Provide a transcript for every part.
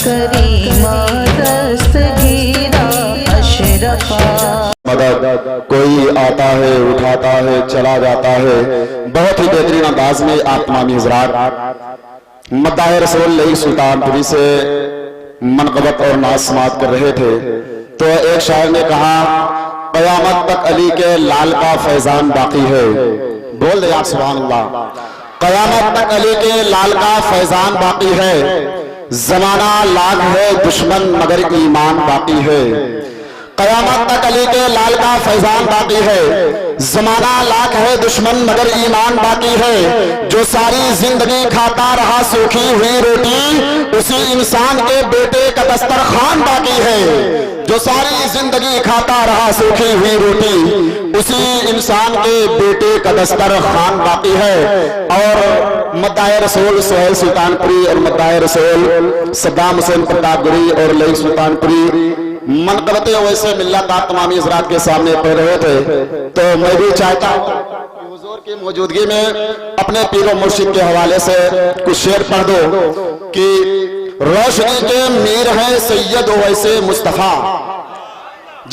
کریمہ دستگیرہ اشرفا مدد کوئی آتا ہے اٹھاتا ہے چلا جاتا ہے. بہت ہی بہترین انداز میں آپ تمامی حضرات مداح رسول لئی سلطان پوری سے منقبت اور ناز سماعت کر رہے تھے تو ایک شاعر نے کہا قیامت تک علی کے لال کا فیضان باقی ہے. بول دے آپ سبحان اللہ. قیامت تک علی کے لال کا فیضان باقی ہے. زمانہ لاکھ ہے دشمن مگر ایمان باقی ہے. قیامت تک علی کے لال کا فیضان باقی ہے. زمانہ لاکھ ہے دشمن مگر ایمان باقی ہے. جو ساری زندگی کھاتا رہا سوکھی ہوئی روٹی اسی انسان کے بیٹے کا دسترخوان باقی ہے. جو ساری زندگی کھاتا رہا سوکھی ہوئی روٹی اسی انسان کے بیٹے کا دسترخوان باقی ہے. اور مداح رسول سہیل سلطان پوری اور مداح رسول صدام حسین پرتاپ گڑھی اور لئی سلطان پوری منقبت ویسے ملت آپ تمامی حضرات کے سامنے پڑھ رہے تھے تو میں بھی چاہتا ہوں کہ حضور کی موجودگی میں اپنے پیر و مرشد کے حوالے سے کچھ شعر پڑھ دو کہ روشنی کے میر ہیں سید ویسے مصطفیٰ.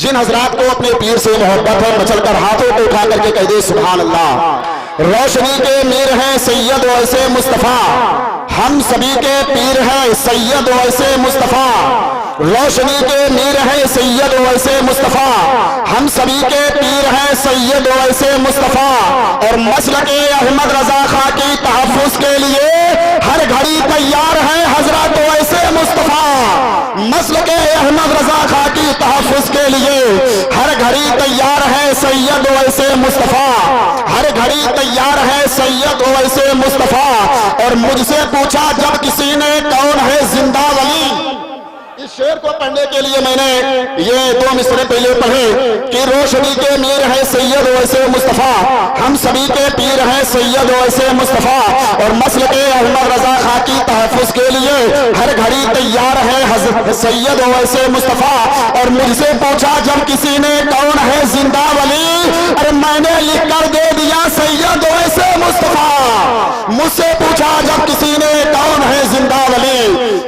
جن حضرات کو اپنے پیر سے محبت ہے مچل کر ہاتھوں کو اٹھا کر کے کہہ دے سبحان اللہ. روشنی کے میر ہیں سید ویسے مصطفیٰ ہم سبھی کے پیر ہیں سید ویسے مصطفیٰ. روشنی کے میر ہیں سید ویسے مصطفیٰ ہم سبھی کے پیر ہیں سید ویسے مصطفیٰ. اور مسلک احمد رضا خان کی تحفظ کے لیے ہر گھڑی تیار ہے حضرت ویسے مصطفیٰ. مسلک احمد رضا خان کی تحفظ کے لیے ہر گھڑی تیار ہے سید ویسے مصطفیٰ. ہر گھڑی تیار ہے سید ویسے مصطفیٰ. اور مجھ سے پوچھا جب کسی نے کون ہے زندہ ولی. اس شعر کو پڑھنے کے لیے میں نے یہ دو مصرے پہلے پڑھے کہ روشنی کے میر ہے سید ویسے مصطفیٰ ہم سبھی کے پیر ہیں سید ویسے مصطفیٰ. اور مسلک احمد رضا خان کی تحفظ کے لیے ہر گھڑی تیار ہے حضرت سید ویسے مصطفیٰ. اور مجھ سے پوچھا جب کسی نے کون ہے زندہ ولی اور میں نے لکھ کر دے دیا سید ویسے مصطفیٰ. مجھ سے پوچھا جب کسی نے کون ہے زندہ ولی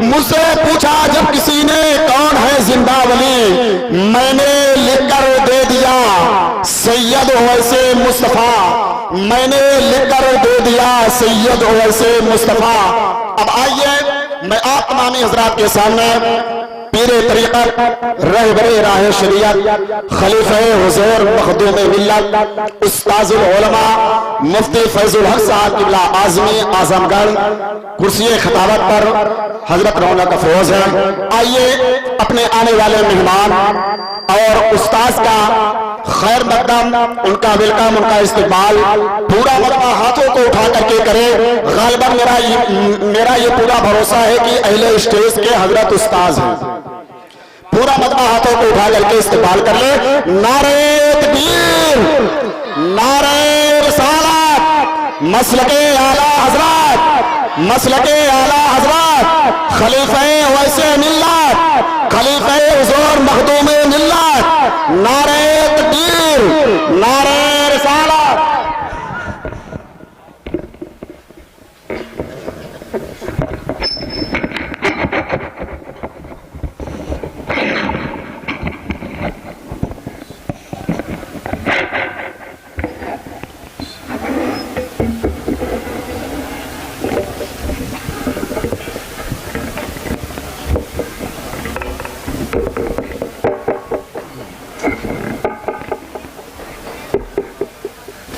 مجھ سے پوچھا جب کسی نے کون ہے زندہ ولی میں نے لکھ کر دے دیا سید ویسے مصطفیٰ. میں نے لکھ کر دے دیا سید ویسے مصطفیٰ. اب آئیے میں آپ تمامی حضرات کے سامنے پیر طریقت رہبر راہ شریعت خلیفہ حضور مخدوم ملت استاذ العلماء مفتی فیض الحق صاحب قبلہ اعظمی اعظم گڑھ کرسی خطابت پر حضرت رونق افروز ہے. آئیے اپنے آنے والے مہمان اور استاذ کا خیر مقدم ان کا ویلکم ان کا استقبال پورا مجمع ہاتھوں کو اٹھا کر کے کرے. غالباً میرا یہ پورا بھروسہ ہے کہ اہل اسٹیج کے حضرت استاذ ہیں. پورا مجمع ہاتھوں کو اٹھا کر کے استقبال کر لے. نعرہ تکبیر نعرہ رسالت مسلک اعلیٰ حضرات مسلک اعلیٰ حضرات خلیفہ ویسے ملت خلیفہ حضور مخدوم ملت نعرہ تکبیر نعرہ رسالت.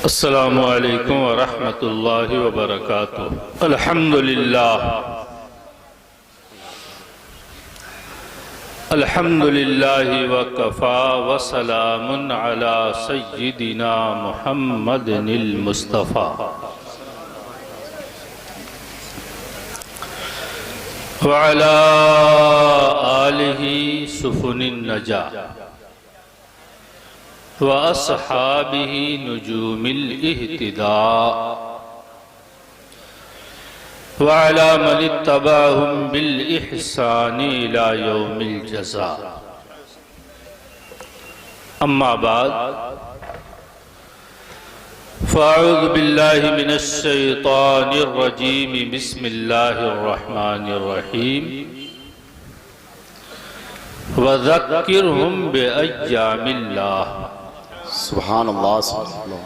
السلام علیکم ورحمۃ اللہ وبرکاتہ. الحمدللہ وکفا وسلام علی سیدنا محمد المصطفیٰ وعلی آلہ سفن النجاة وَأَصْحَابِهِ نُجُومِ الْإِهْتِدَاءِ وَعَلَى مَنِ اتَّبَعَهُمْ بِالْإِحْسَانِ إِلَى يَوْمِ الْجَزَاءِ. أما بعد فأعوذ بالله من الشيطان الرجيم بسم الله الرحمن الرحيم. وذکرہم بأیام اللہ۔ سبحان اللہ سبحان اللہ۔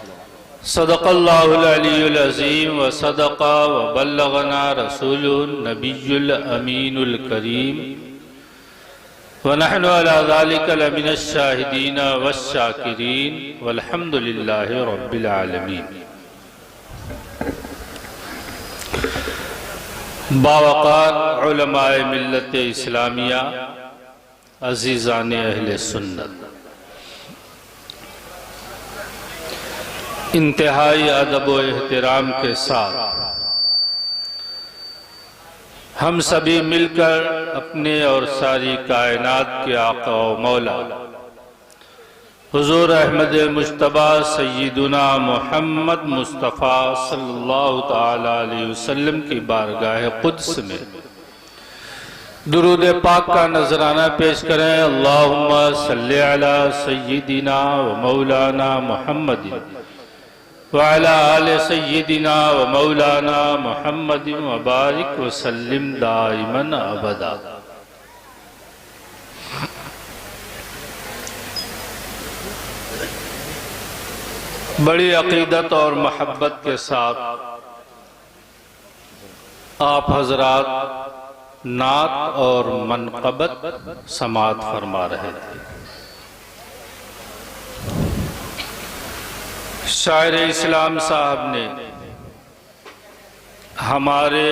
صدق اللہ العلی العظیم وصدق وبلغنا رسول النبی الامین الکریم ونحن على ذلك لمن الشاہدین والشاکرین والحمد للہ رب العالمین۔ باوقار علماء ملت اسلامیہ، عزیزان اہل سنت، انتہائی ادب و احترام کے ساتھ ہم سبھی مل کر اپنے اور ساری کائنات کے آقا و مولا حضور احمد مجتبی سیدنا محمد مصطفیٰ صلی اللہ تعالی علیہ وسلم کی بارگاہ قدس میں درود پاک کا نذرانہ پیش کریں۔ اللہم صلی علی سیدنا و مولانا محمد وعلى آل سيدنا ومولانا محمد وبارك وسلم دائما ابدا۔ بڑی عقیدت اور محبت کے ساتھ آپ حضرات نعت اور منقبت سماعت فرما رہے تھے۔ شاعر اسلام صاحب نے ہمارے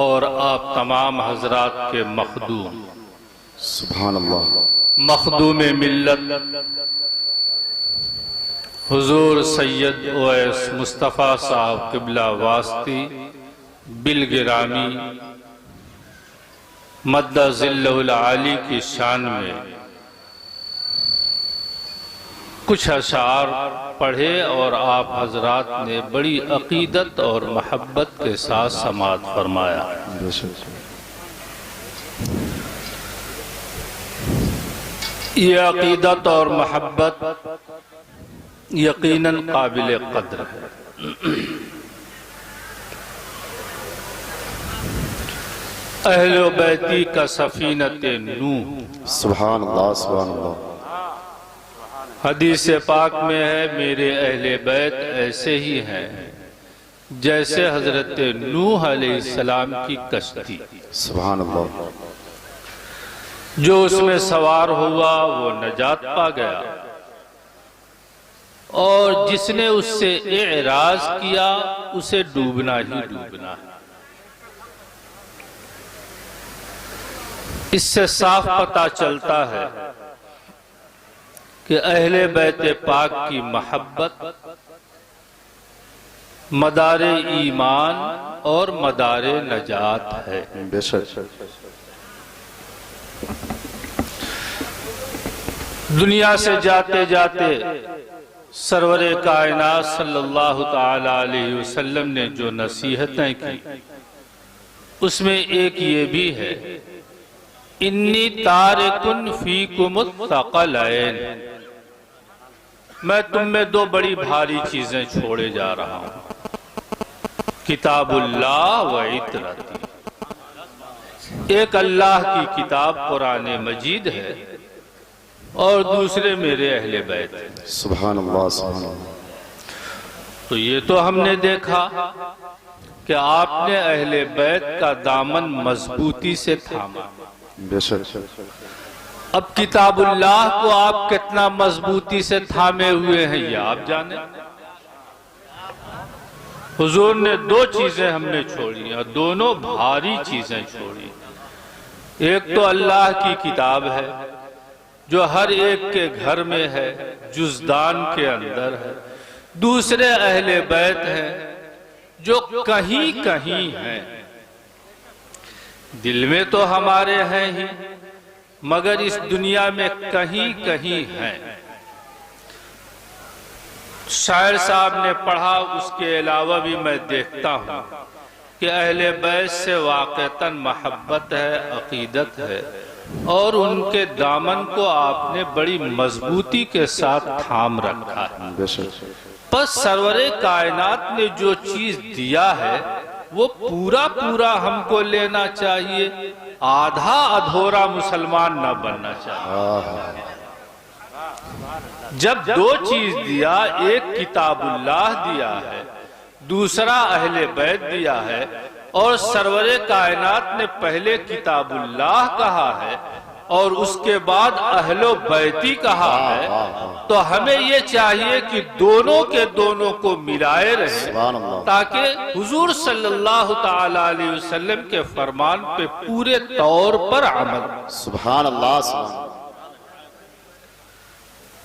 اور آپ تمام حضرات کے مخدوم، سبحان اللہ، مخدوم ملت حضور سید اویس مصطفیٰ صاحب قبلہ واسطی بالگرامی مد ظلہ العالی کی شان میں کچھ اشعار پڑھے اور آپ حضرات نے بڑی عقیدت اور محبت کے ساتھ سماعت فرمایا۔ یہ عقیدت اور محبت یقیناً قابل قدر ہے۔ اہل بیتی کا سفینۃ نوح، سبحان اللہ سبحان اللہ۔ حدیث پاک میں ہے میرے اہل بیت ایسے ہی ہیں جیسے حضرت نوح علیہ السلام کی کشتی، سبحان اللہ۔ جو اس میں سوار ہوا وہ نجات پا گیا، اور جس نے اس سے اعراض کیا اسے ڈوبنا ہی ڈوبنا ہے۔ اس سے صاف پتہ چلتا ہے کہ اہل بیت پاک کی محبت مدار ایمان اور مدار نجات ہے۔ بے شک۔ دنیا سے جاتے جاتے سرور کائنات صلی اللہ تعالی علیہ وسلم نے جو نصیحتیں کی اس میں ایک یہ بھی ہے، انی تارکن فیکم الثقلین، میں تم میں دو بڑی بھاری چیزیں چھوڑے جا رہا ہوں، کتاب اللہ و عطرتی، ایک اللہ کی کتاب قرآن مجید ہے اور دوسرے میرے اہل بیت ہیں۔ سبحان اللہ سبحان اللہ۔ تو یہ تو ہم نے دیکھا کہ آپ نے اہل بیت کا دامن مضبوطی سے تھاما، بے شک۔ اب کتاب اللہ کو آپ کتنا مضبوطی سے تھامے ہوئے ہیں یہ آپ جانیں۔ حضور نے دو چیزیں ہم نے چھوڑی اور دونوں بھاری چیزیں چھوڑی۔ ایک تو اللہ کی کتاب ہے جو ہر ایک کے گھر میں ہے، جزدان کے اندر ہے۔ دوسرے اہل بیت ہیں جو کہیں کہیں ہیں، دل میں تو ہمارے ہیں ہی مگر اس دنیا میں کہیں کہیں ہیں۔ شاعر صاحب نے پڑھا، اس کے علاوہ بھی میں دیکھتا ہوں کہ اہل بیت سے واقعتاً محبت ہے، عقیدت ہے، اور ان کے دامن کو آپ نے بڑی مضبوطی کے ساتھ تھام رکھا ہے۔ پس سرور کائنات نے جو چیز دیا ہے وہ پورا ہم کو لینا چاہیے، آدھا ادھورا مسلمان نہ بننا چاہیے۔ جب دو چیز دیا، ایک کتاب اللہ دیا ہے، دوسرا اہل بیت دیا ہے، اور سرور کائنات نے پہلے کتاب اللہ کہا ہے اور اس کے بعد اہل بیتی کہا ہے، تو ہمیں یہ چاہیے کہ دونوں کے دونوں کو ملائے رہیں تاکہ حضور صلی اللہ تعالی علیہ وسلم کے فرمان پہ پورے طور پر عمل۔ سبحان اللہ، سبحان اللہ۔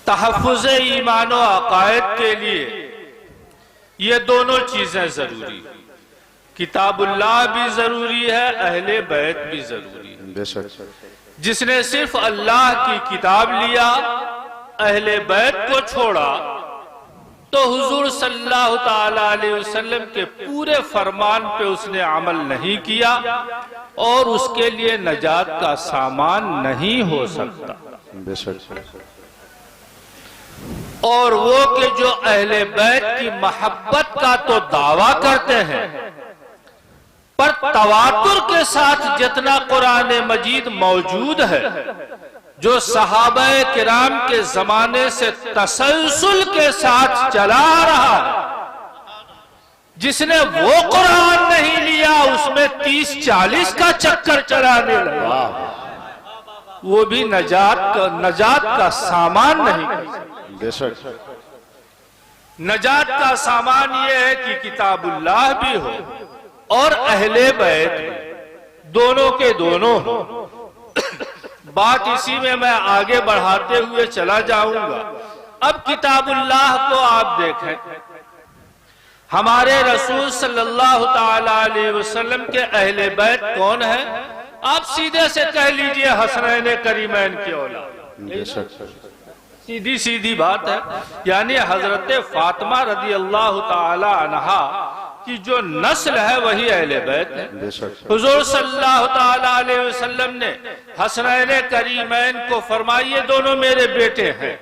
تحفظ ایمان و عقائد کے لیے یہ دونوں چیزیں ضروری ہیں، کتاب اللہ بھی ضروری ہے، اہل بیت بھی ضروری ہے۔ بے شک۔ جس نے صرف اللہ کی کتاب لیا، اہل بیت کو چھوڑا، تو حضور صلی اللہ تعالی علیہ وسلم کے پورے فرمان پہ اس نے عمل نہیں کیا اور اس کے لیے نجات کا سامان نہیں ہو سکتا۔ بے شک۔ اور وہ کہ جو اہل بیت کی محبت کا تو دعویٰ کرتے ہیں، پر تواتر کے ساتھ جتنا قرآن مجید موجود ہے، جو صحابہ کرام کے زمانے سے تسلسل کے ساتھ چلا رہا ہے، جس نے وہ قرآن نہیں لیا اس میں 30-40 کا چکر چلانے لگا، وہ بھی نجات کا سامان نہیں۔ بے شک۔ نجات کا سامان یہ ہے کہ کتاب اللہ بھی ہو اور اہل بیت دونوں کے دونوں ہو۔ بات اسی میں آگے بڑھاتے ہوئے چلا جاؤں گا۔ اب کتاب اللہ کو آپ دیکھیں، ہمارے رسول صلی اللہ تعالی علیہ وسلم کے اہل بیت کون ہیں؟ آپ سیدھے سے کہہ لیجئے حسنین کریمین کی اولاد۔ بے شک۔ سیدھی سیدھی بات ہے، یعنی حضرت فاطمہ رضی اللہ تعالی عنہا کی جو نسل ہے وہی اہل بیت ہے۔ بے شک۔ حضور صلی اللہ تعالی علیہ وسلم نے حسنین کریمین کو فرمائیے دونوں میرے بیٹے ہیں،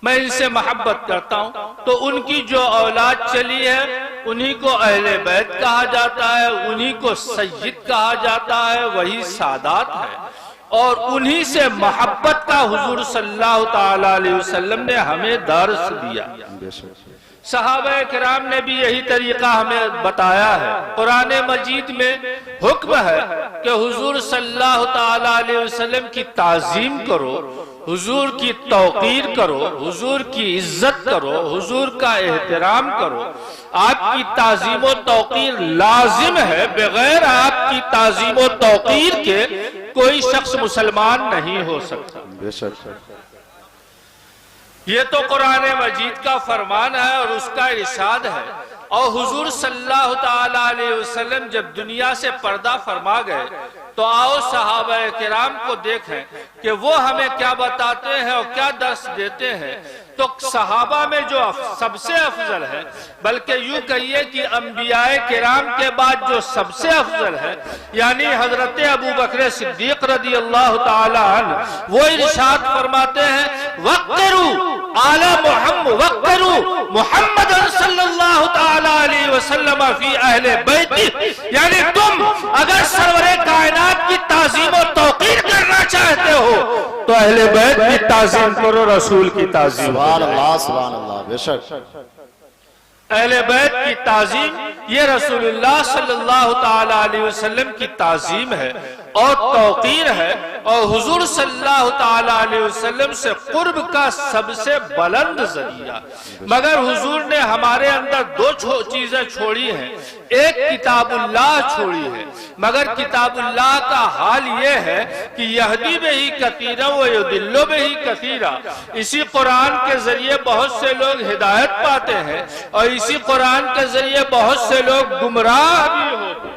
میں ان سے محبت کرتا ہوں، تو ان کی جو اولاد چلی ہے انہی کو اہل بیت کہا جاتا ہے، انہی کو سید کہا جاتا ہے، وہی سادات ہے، اور انہی سے محبت کا حضور صلی اللہ تعالی علیہ وسلم نے ہمیں درس دیا۔ صحابہ کرام نے بھی یہی طریقہ ہمیں بتایا ہے۔ قرآن مجید میں حکم ہے کہ حضور صلی اللہ تعالی علیہ وسلم کی تعظیم کرو، حضور کی توقیر کرو، حضور کی عزت کرو، حضور کا احترام کرو۔ آپ کی تعظیم و توقیر لازم ہے، بغیر آپ کی تعظیم و توقیر کے کوئی شخص مسلمان نہیں ہو سکتا۔ بے شک۔ یہ تو قرآن مجید کا فرمان ہے اور اس کا ارشاد ہے، اور حضور صلی اللہ تعالی علیہ وسلم جب دنیا سے پردہ فرما گئے تو آؤ صحابہ کرام کو دیکھیں کہ وہ ہمیں کیا بتاتے ہیں اور کیا درس دیتے ہیں۔ تو صحابہ میں جو سب سے افضل ہے، بلکہ یوں کہیے کہ انبیاء کرام کے بعد جو سب سے افضل ہے، یعنی حضرت ابو بکر صدیق رضی اللہ تعالی عنہ، وہ ارشاد فرماتے ہیں وَقِّرُوا آلَ محمد وَقِّرُوا محمد صلی اللہ تعالی علیہ وسلم فی اہل بیتی، یعنی تم اگر سرور کائنات کی تعظیم و توقیر کرنا چاہتے ہو تو اہل بیت کی تعظیم کرو، رسول کی تعظیم۔ سبحان اللہ، سبحان اللہ۔ بے شک۔ اہل بیت کی تعظیم یہ رسول اللہ صلی اللہ تعالی علیہ وسلم کی تعظیم ہے اور توقیر ہے، اور حضور صلی اللہ تعالی علیہ وسلم سے قرب کا سب سے بلند ذریعہ۔ مگر حضور نے ہمارے اندر دو چیزیں چھوڑی ہیں، ایک کتاب اللہ چھوڑی ہے، مگر کتاب اللہ کا حال یہ ہے کہ یہدی بہی کثیرا ویضل بہی کثیرا، اسی قرآن کے ذریعے بہت سے لوگ ہدایت پاتے ہیں اور اسی قرآن کے ذریعے بہت سے لوگ گمراہ بھی ہوتے ہیں۔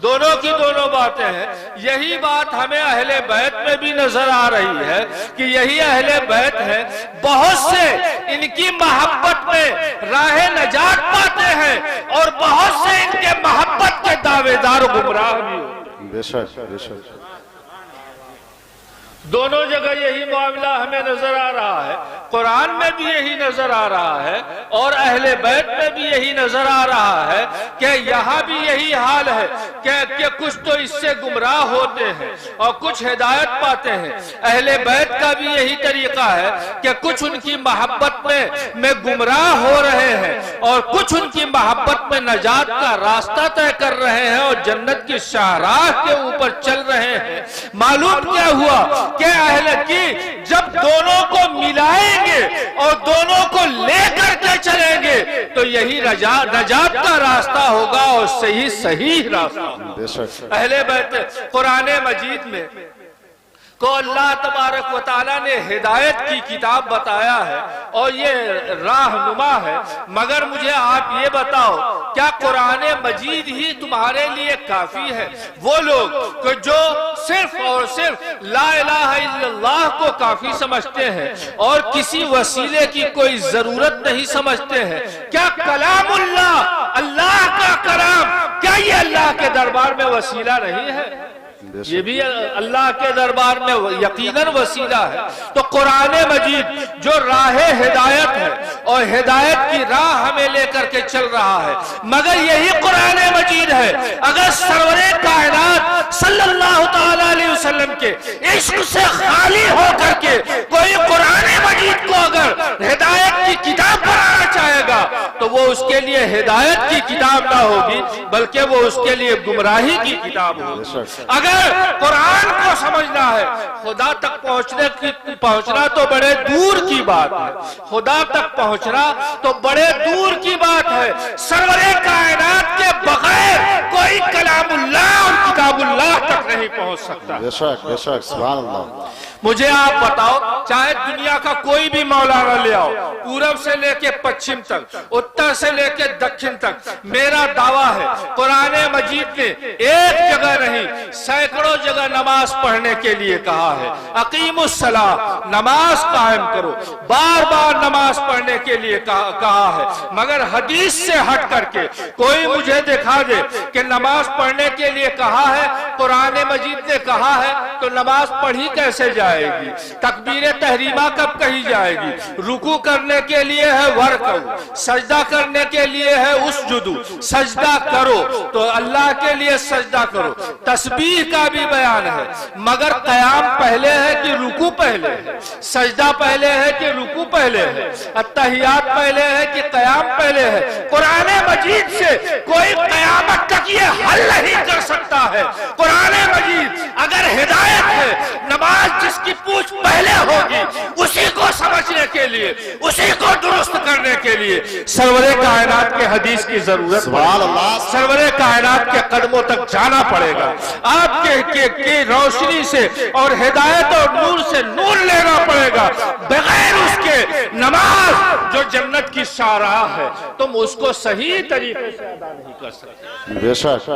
دونوں کی دونوں باتیں ہیں۔ یہی بات ہمیں اہل بیت میں بھی نظر آ رہی ہے کہ یہی اہل بیت ہے، بہت سے ان کی محبت میں راہ نجات پاتے ہیں اور بہت سے ان کے محبت کے دعوے دار گمراہ بھی ہوتے ہیں۔ بے شک، بے شک۔ دونوں جگہ یہی معاملہ ہمیں نظر آ رہا ہے، قرآن میں بھی یہی نظر آ رہا ہے اور اہل بیت میں بھی یہی نظر آ رہا ہے کہ یہاں بھی یہی حال ہے کہ کچھ تو اس سے گمراہ ہوتے ہیں اور کچھ ہدایت پاتے ہیں۔ اہل بیت کا بھی یہی طریقہ ہے کہ کچھ ان کی محبت میں گمراہ ہو رہے ہیں اور کچھ ان کی محبت میں نجات کا راستہ طے کر رہے ہیں اور جنت کی شاہراہ کے اوپر چل رہے ہیں۔ معلوم کیا ہوا کہ اہل کی جب دونوں کو ملائیں گے اور دونوں کو لے کر کے چلیں گے تو یہی نجات کا راستہ ہوگا اور صحیح راستہ ہوگا۔ اہل بیت قرآن مجید میں کو اللہ تبارک و تعالیٰ نے ہدایت کی کتاب بتایا ہے اور یہ راہنما ہے، مگر مجھے آپ یہ بتاؤ کیا قرآن مجید ہی تمہارے لیے کافی ہے؟ وہ لوگ جو صرف اور صرف لا الہ الا اللہ کو کافی سمجھتے ہیں اور کسی وسیلے کی کوئی ضرورت نہیں سمجھتے ہیں، کیا کلام اللہ کا کلام کیا یہ اللہ کے دربار میں وسیلہ نہیں ہے؟ یہ بھی اللہ کے دربار میں یقیناً وسیلہ ہے۔ تو قرآن مجید جو راہ ہدایت ہے اور ہدایت کی راہ ہمیں لے کر کے چل رہا ہے، مگر یہی قرآن مجید ہے اگر سرور کائنات صلی اللہ تعالیٰ علیہ وسلم کے عشق سے خالی ہو کر کے کوئی قرآن مجید کو اگر ہدایت کی کتاب بنانا چاہے گا تو وہ اس کے لیے ہدایت کی کتاب نہ ہوگی بلکہ وہ اس کے لیے گمراہی کی کتاب ہوگی۔ اگر قرآن کو سمجھنا ہے، خدا تک پہنچنا تو بڑے دور کی بات ہے، خدا تک پہنچنا تو بڑے دور کی بات ہے۔ سرور کائنات کے بغیر کوئی کلام اللہ اور کتاب اللہ تک نہیں پہنچ سکتا۔ بے شک سبحان اللہ۔ مجھے آپ بتاؤ، چاہے دنیا کا کوئی بھی مولانا لے آؤ، پورب سے لے کے پچھم تک، اتر سے لے کے دکھن تک، میرا دعویٰ ہے قرآن مجید نے ایک جگہ نہیں سینکڑوں جگہ نماز پڑھنے کے لیے کہا ہے۔ اقیم الصلاۃ، نماز قائم کرو، بار بار نماز پڑھنے کے لیے کہا ہے، مگر حدیث سے ہٹ کر کے کوئی مجھے دکھا دے کہ نماز پڑھنے کے لیے کہا ہے، قرآن مجید نے کہا ہے تو نماز پڑھی کیسے جائے گی؟ تکبیر تحریمہ کب کہی جائے گی؟ رکوع کرنے کے لیے ہے ورکعوا، سجدہ کرنے کے لیے ہے اسجدوا، سجدہ کرو تو اللہ کے لیے سجدہ کرو۔ تسبیح کا بھی بیان ہے، مگر قیام پہلے ہے کہ رکوع پہلے ہے؟ سجدہ پہلے ہے کہ رکوع پہلے ہے؟ التحیات پہلے ہے کہ قیام پہلے ہے؟ قرآن مجید سے کوئی قیامت تک یہ حل نہیں کر سکتا ہے۔ قرآن مجید اگر ہدایت ہے، نماز جس کی پوچھ پہلے ہوگی اسی کو سمجھنے کے لیے، اسی کو درست کرنے کے لیے سرور کائنات کے حدیث کی ضرورت ہے، سرور کائنات کے قدموں تک جانا پڑے گا، آپ کے روشنی سے اور ہدایت اور نور سے نور لینا پڑے گا۔ بغیر اس کے نماز جو جنت کی شاہراہ ہے تم اس کو صحیح طریقے سے ادا نہیں کر سکتے۔ بے شک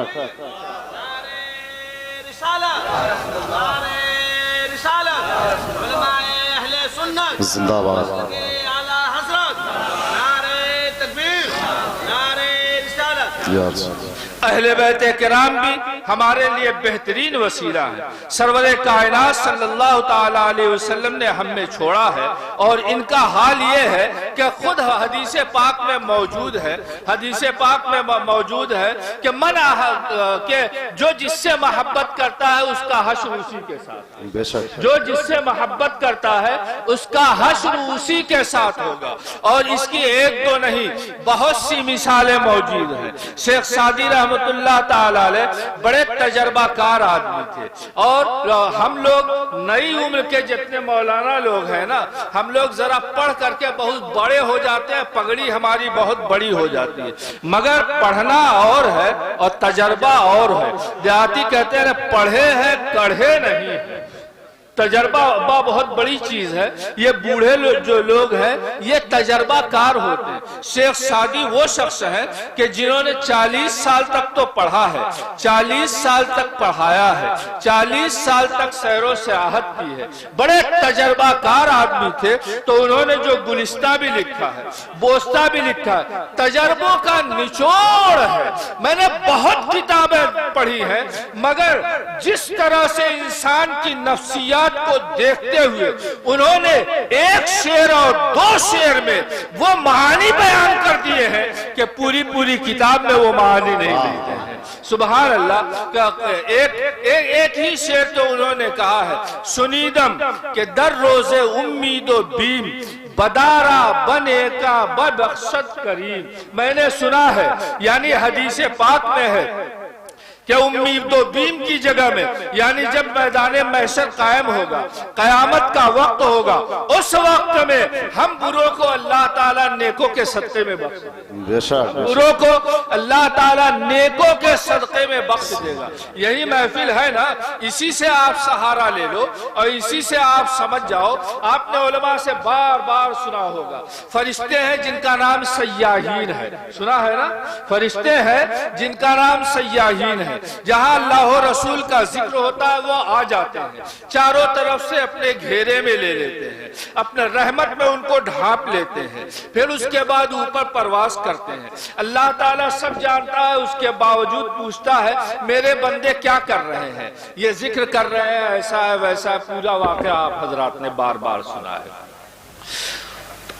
زندہ باد۔ اہل بیت کرام بھی ہمارے لیے بہترین وسیلہ ہے۔ سرور کائنات صلی اللہ تعالیٰ علیہ وسلم نے ہم میں چھوڑا ہے اور ان کا حال یہ ہے کہ خود حدیث پاک میں موجود ہے، حدیث پاک میں موجود ہے کہ کہ جو جس سے محبت کرتا ہے اس کا حشر اسی کے ساتھ، بے شک جو جس سے محبت کرتا ہے اس کا حشر اسی کے ساتھ ہوگا۔ اور اس کی ایک دو نہیں بہت سی مثالیں موجود ہیں۔ شیخ سعدی رحمت اللہ تعالیٰ علیہ بڑے تجربہ کار آدمی تھے اور ہم لوگ نئی عمر کے جتنے مولانا لوگ ہیں نا، ہم لوگ ذرا پڑھ کر کے بہت بڑے ہو جاتے ہیں، پگڑی ہماری بہت بڑی ہو جاتی ہے، مگر پڑھنا اور ہے اور تجربہ اور ہے۔ دیہاتی کہتے ہیں پڑھے ہیں کڑھے نہیں ہیں۔ تجربہ بہت بڑی چیز ہے۔ یہ بوڑھے جو لوگ ہیں یہ تجربہ کار ہوتے ہیں۔ شیخ سعدی وہ شخص ہیں کہ جنہوں نے 40 سال تک تو پڑھا ہے، 40 سال تک پڑھایا ہے، 40 سال تک سیر و سیاحت کی ہے، بڑے تجربہ کار آدمی تھے۔ تو انہوں نے جو گلستہ بھی لکھا ہے، بوستہ بھی لکھا ہے، تجربوں کا نچوڑ ہے۔ میں نے بہت کتابیں پڑھی ہیں، مگر جس طرح سے انسان کی نفسیات کیفیات کو دیکھتے ہوئے انہوں نے ایک شعر اور دو شعر میں وہ معانی بیان کر دیے ہیں کہ پوری کتاب میں وہ معانی نہیں ملتے ہیں۔ سبحان اللہ، ایک ہی شعر تو انہوں نے کہا ہے، سنیدم کہ در روز امید و بیم بدارا بنے کا ببخشت کریم۔ میں نے سنا ہے، یعنی حدیث پاک میں ہے کہ امید و بیم کی جگہ میں، یعنی جب میدان محشر قائم ہوگا، قیامت کا وقت ہوگا، اس وقت میں ہم بروں کو اللہ تعالیٰ نیکوں کے صدقے میں بخش دے گا، بروں کو اللہ تعالیٰ نیکوں کے صدقے میں بخش دے گا۔ یہی محفل ہے نا، اسی سے آپ سہارا لے لو اور اسی سے آپ سمجھ جاؤ۔ آپ نے علماء سے بار بار سنا ہوگا، فرشتے ہیں جن کا نام سیاحین ہے، سنا ہے نا، فرشتے ہیں جن کا نام سیاحین ہے، جہاں اللہ و رسول کا ذکر ہوتا ہے وہ آ جاتے ہیں، چاروں طرف سے اپنے گھیرے میں لے لیتے ہیں، اپنے رحمت میں ان کو ڈھانپ لیتے ہیں، پھر اس کے بعد اوپر پرواز کرتے ہیں۔ اللہ تعالیٰ سب جانتا ہے، اس کے باوجود پوچھتا ہے میرے بندے کیا کر رہے ہیں، یہ ذکر کر رہے ہیں، ایسا ہے ویسا ہے، پورا واقعہ آپ حضرات نے بار بار سنا ہے۔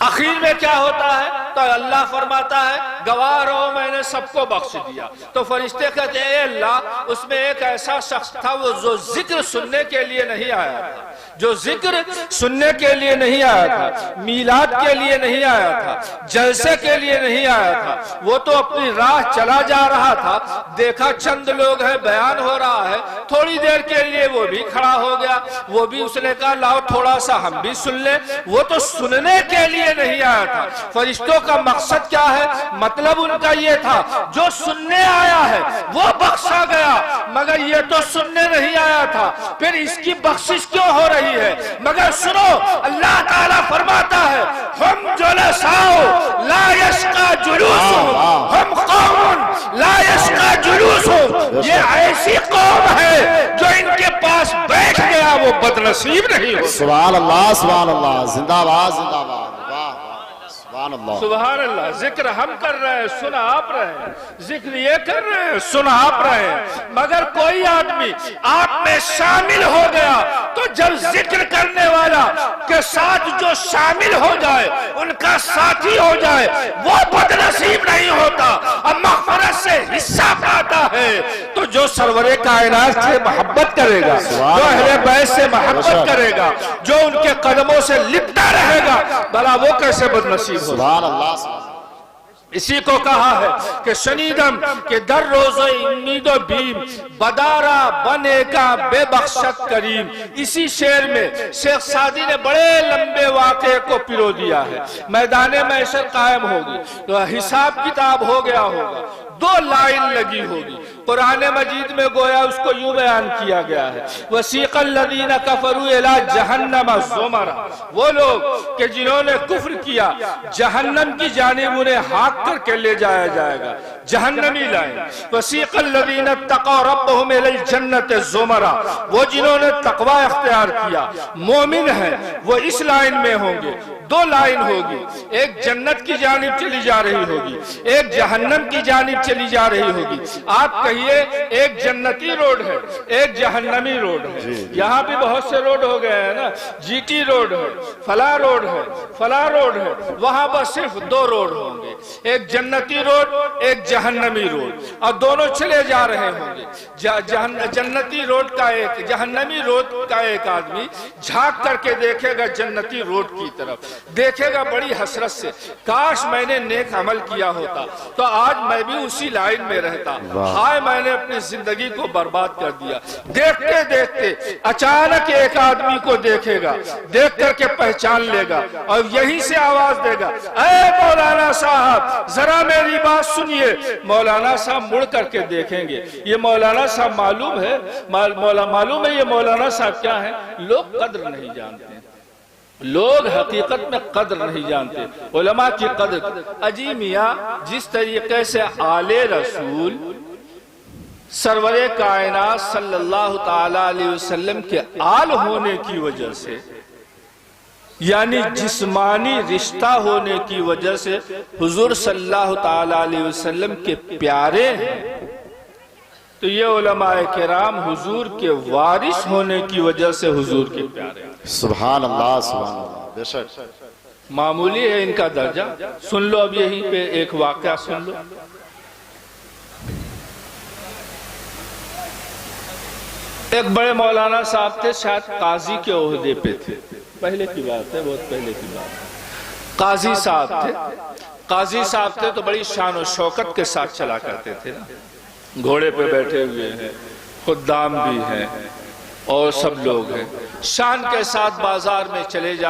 آخر میں کیا ہوتا ہے تو اللہ فرماتا ہے گواہ رہو میں نے سب کو بخش دیا۔ تو فرشتے کہتے ہیں اے اللہ، اس میں ایک ایسا شخص تھا وہ جو ذکر سننے کے لیے نہیں آیا تھا، جو ذکر سننے کے لیے نہیں آیا تھا، میلاد کے لیے نہیں آیا تھا، جلسے کے لیے نہیں آیا تھا، وہ تو اپنی راہ چلا جا رہا تھا، دیکھا چند لوگ ہیں، بیان ہو رہا ہے، تھوڑی دیر کے لیے وہ بھی کھڑا ہو گیا، وہ بھی اس نے کہا لاؤ تھوڑا سا ہم بھی سن لیں۔ وہ تو سننے کے لیے نہیں آیا تھا۔ فرشتوں کا مقصد کیا ہے؟ مطلب ان کا یہ تھا جو سننے آیا ہے وہ بخشا گیا، مگر یہ تو سننے نہیں آیا تھا، پھر اس کی بخشش کیوں ہو رہی ہے؟ مگر سنو، اللہ تعالیٰ فرماتا ہے ہم جلساؤ لا یشقا جلوسہم، ہم قوم لا یشقا جلوسہم، یہ ایسی قوم ہے جو ان کے پاس بیٹھ گیا وہ بدنصیب نہیں ہو۔ سبحان اللہ، سبحان اللہ، زندہ باد، زندہ باد، سبحان اللہ، سبحان اللہ۔ ذکر ہم کر رہے ہیں، سنا آپ رہے ہیں، ذکر یہ کر رہے ہیں، سنا آپ رہے ہیں، مگر کوئی آدمی آپ میں شامل ہو گیا تو جب ذکر کرنے والا کے ساتھ جو شامل ہو جائے، ان کا ساتھی ہو جائے، وہ بدنصیب نہیں ہوتا اور مغفرت سے حصہ پاتا ہے۔ تو جو سرور کائنات سے محبت کرے گا، جو اہل بیت سے محبت کرے گا، جو ان کے قدموں سے لپٹا رہے گا، بھلا وہ کیسے بدنصیب ہوگا؟ سبحان اللہ۔ اسی کو کہا ہے کہ شنیدم کہ در روز امید و بیم بدارا بنے کا بے بخشت کریم۔ اسی شعر میں شیخ سعدی نے بڑے لمبے واقعے کو پرو دیا ہے۔ میدان محشر قائم ہوگی تو حساب کتاب ہو گیا ہوگا، دو لائن لگی ہوگی۔ قرآن مجید میں گویا اس کو یوں بیان کیا گیا ہے وَسِيقَ الَّذِينَ كَفَرُوا إِلَىٰ جَهَنَّمَ زُمَرًا، وہ لوگ کہ جنہوں نے کفر کیا جہنم کی جانب انہیں ہاک کر کے لے جایا جائے گا، جہنمی لائن۔ وَسِيقَ الَّذِينَ اتَّقَوْا رَبَّهُمْ إِلَى الْجَنَّةِ زُمَرًا، وہ جنہوں نے تقوی اختیار کیا مومن ہیں وہ اس لائن میں ہوں گے۔ دو لائن ہوگی، ایک جنت کی جانب چلی جا رہی ہوگی، ایک جہنم کی جانب چلی جا رہی ہوگی۔ آپ کہیے ایک جنتی روڈ ہے، ایک جہنمی روڈ ہے۔ یہاں بھی بہت سے روڈ ہو گئے ہیں نا، جی ٹی روڈ ہے، فلاں روڈ ہے، فلاں روڈ ہے، وہاں بس صرف دو روڈ ہوں گے، ایک جنتی روڈ، ایک جہنمی روڈ، اور دونوں چلے جا رہے ہوں گے۔ جنتی روڈ کا ایک، جہنمی روڈ کا ایک آدمی جھانک کر کے دیکھے گا جنتی روڈ کی طرف، دیکھے گا بڑی حسرت سے، کاش میں نے نیک عمل کیا ہوتا تو آج میں بھی اسی لائن میں رہتا، ہائے میں نے اپنی زندگی کو برباد کر دیا۔ دیکھتے دیکھتے اچانک ایک آدمی کو دیکھے گا، دیکھ کر کے پہچان لے گا اور یہیں سے آواز دے گا اے مولانا صاحب ذرا میری بات سنیے۔ مولانا صاحب مڑ کر کے دیکھیں گے، یہ مولانا صاحب معلوم ہے یہ مولانا صاحب کیا ہے؟ لوگ قدر نہیں جانتے، لوگ حقیقت میں قدر نہیں جانتے، علماء کی قدر۔ اجی میاں جس طریقے سے آل رسول سرور کائنات صلی اللہ تعالی علیہ وسلم کے آل ہونے کی وجہ سے، یعنی جسمانی رشتہ ہونے کی وجہ سے حضور صلی اللہ تعالی علیہ وسلم کے پیارے ہیں، تو یہ علماء کرام حضور کے وارث ہونے کی وجہ سے حضور کے پیارے ہیں۔ سبحان اللہ بے شک۔ معمولی ہے ان کا درجہ۔ سن لو اب یہیں پہ ایک واقعہ سن لو۔ ایک بڑے مولانا صاحب تھے، شاید قاضی کے عہدے پہ تھے، پہلے کی بات ہے، بہت پہلے کی بات ہے۔ قاضی صاحب تھے، قاضی صاحب تھے تو بڑی شان و شوکت کے ساتھ چلا کرتے تھے نا، گھوڑے پہ بیٹھے ہوئے ہیں، خدام بھی ہیں اور سب لوگ ہیں، شان کے ساتھ بازار میں چلے جا